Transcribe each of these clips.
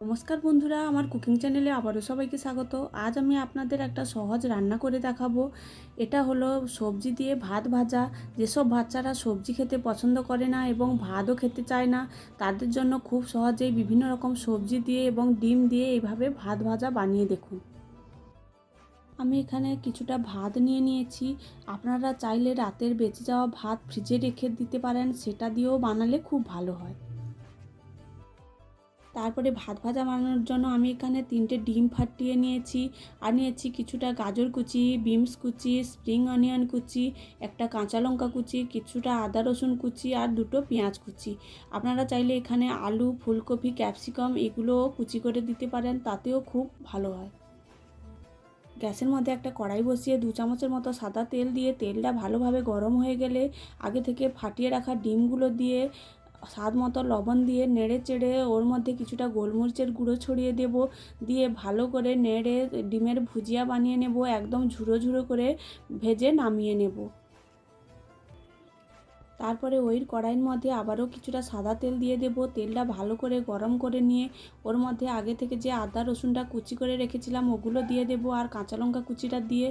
নমস্কার বন্ধুরা, আমার কুকিং চ্যানেলে আবারও সবাইকে স্বাগত। আজ আমি আপনাদের একটা সহজ রান্না করে দেখাবো। এটা হলো সবজি দিয়ে ভাত ভাজা। যেসব বাচ্চারা সবজি খেতে পছন্দ করে না এবং ভাতও খেতে চায় না, তাদের জন্য খুব সহজেই বিভিন্ন রকম সবজি দিয়ে এবং ডিম দিয়ে এইভাবে ভাত ভাজা বানিয়ে দেখুন। আমি এখানে কিছুটা ভাত নিয়ে নিয়েছি। আপনারা চাইলে রাতের বেঁচে যাওয়া ভাত ফ্রিজে রেখে দিতে পারেন, সেটা দিয়েও বানালে খুব ভালো হয়। তারপরে ভাত ভাজা বানানোর জন্য আমি এখানে 3টে ডিম ফাটিয়ে নিয়েছি, আর নিয়েছি কিছুটা গাজর কুচি, বিনস কুচি, স্প্রিং অনিয়ন কুচি, একটা কাঁচা লঙ্কা কুচি, কিছুটা আদা রসুন কুচি আর 2টো পেঁয়াজ কুচি। আপনারা চাইলে এখানে আলু, ফুলকপি, ক্যাপসিকাম এগুলোও কুচি করে দিতে পারেন, তাতেও খুব ভালো হয়। গ্যাসের মধ্যে একটা কড়াই বসিয়ে 2 চামচের মতো সাদা তেল দিয়ে তেলটা ভালোভাবে গরম হয়ে গেলে আগে থেকে ফাটিয়ে রাখা ডিমগুলো দিয়ে স্বাদ মতো লবণ দিয়ে নেড়ে চেড়ে ওর মধ্যে কিছুটা গোলমরিচের গুঁড়ো ছড়িয়ে দেব, দিয়ে ভালো করে নেড়ে ডিমের ভুজিয়া বানিয়ে নেব, একদম ঝুরো ঝুরো করে ভেজে নামিয়ে নেব। তারপরে ওই কড়াইয়ের মধ্যে আবারও কিছুটা সাদা তেল দিয়ে দেব। তেলটা ভালো করে গরম করে নিয়ে ওর মধ্যে আগে থেকে যে আদা রসুনটা কুচি করে রেখেছিলাম ওগুলো দিয়ে দেব, আর কাঁচা লঙ্কা কুচিটা দিয়ে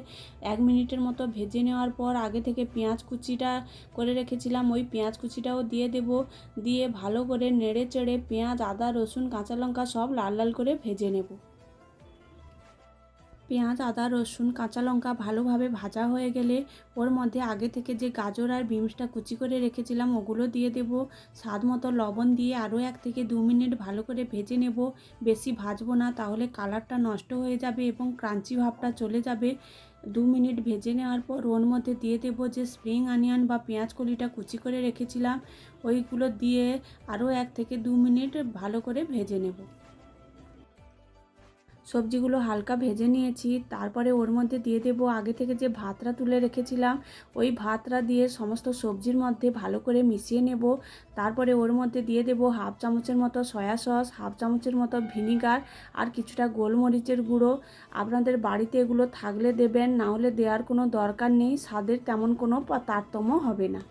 1 মিনিটের মতো ভেজে নেওয়ার পর আগে থেকে পেঁয়াজ কুচিটা করে রেখেছিলাম ওই পেঁয়াজ কুচিটাও দিয়ে দেব, দিয়ে ভালো করে নেড়ে চেড়ে পেঁয়াজ, আদা, রসুন, কাঁচা লঙ্কা সব লাল লাল করে ভেজে নেব। পেঁয়াজ, আদা, রসুন, কাঁচা লঙ্কা ভালোভাবে ভাজা হয়ে গেলে ওর মধ্যে আগে থেকে যে গাজর আর বিনসটা কুচি করে রেখেছিলাম ওগুলো দিয়ে দেব। স্বাদ মতো লবণ দিয়ে আরও 1 থেকে 2 মিনিট ভালো করে ভেজে নেব। বেশি ভাজবো না, তাহলে কালারটা নষ্ট হয়ে যাবে এবং ক্রাঞ্চি ভাবটা চলে যাবে। 2 মিনিট ভেজে নেওয়ার পর ওর মধ্যে দিয়ে দেব যে স্প্রিং অনিয়ন বা পেঁয়াজ কলিটা কুচি করে রেখেছিলাম ওইগুলো দিয়ে আরও 1 থেকে 2 মিনিট ভালো করে ভেজে নেব। সবজিগুলো হালকা ভেজে নিয়েছি, তারপরে ওর মধ্যে দিয়ে দেব আগে থেকে যে ভাতটা তুলে রেখেছিলাম ওই ভাতটা দিয়ে সমস্ত সবজির মধ্যে ভালো করে মিশিয়ে নেব। তারপরে ওর মধ্যে দিয়ে দেব 1/2 চামচের মতো সয়া সস, 1/2 চামচের মতো ভিনিগার আর কিছুটা গোলমরিচের গুঁড়ো। আপনাদের বাড়িতে এগুলো থাকলে দেবেন, না হলে দেওয়ার কোনো দরকার নেই, স্বাদের তেমন কোনো তারতম্য হবে না।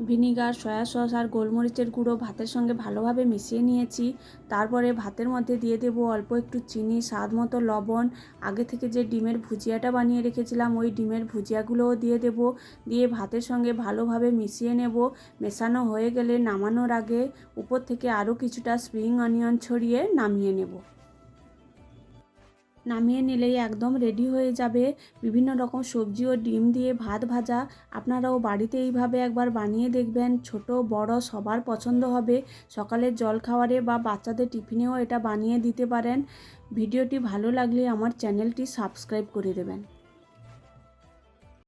ভিনিগার, সয়া সস আর গোলমরিচের গুঁড়ো ভাতের সঙ্গে ভালোভাবে মিশিয়ে নিয়েছি। তারপরে ভাতের মধ্যে দিয়ে দেব অল্প একটু চিনি, স্বাদ মতো লবণ, আগে থেকে যে ডিমের ভুজিয়াটা বানিয়ে রেখেছিলাম ওই ডিমের ভুজিয়াগুলোও দিয়ে দেব, দিয়ে ভাতের সঙ্গে ভালোভাবে মিশিয়ে নেব। মেশানো হয়ে গেলে নামানোর আগে উপর থেকে আরও কিছুটা স্প্রিং অনিয়ন ছড়িয়ে নামিয়ে নেব। নামিয়ে নিলেই একদম রেডি হয়ে যাবে বিভিন্ন রকম সবজি ও ডিম দিয়ে ভাত ভাজা। আপনারাও বাড়িতে এইভাবে একবার বানিয়ে দেখবেন, ছোট বড় সবার পছন্দ হবে। সকালের জলখাবারে বা বাচ্চাদের টিফিনেও এটা বানিয়ে দিতে পারেন। ভিডিওটি ভালো লাগলে আমার চ্যানেলটি সাবস্ক্রাইব করে দেবেন।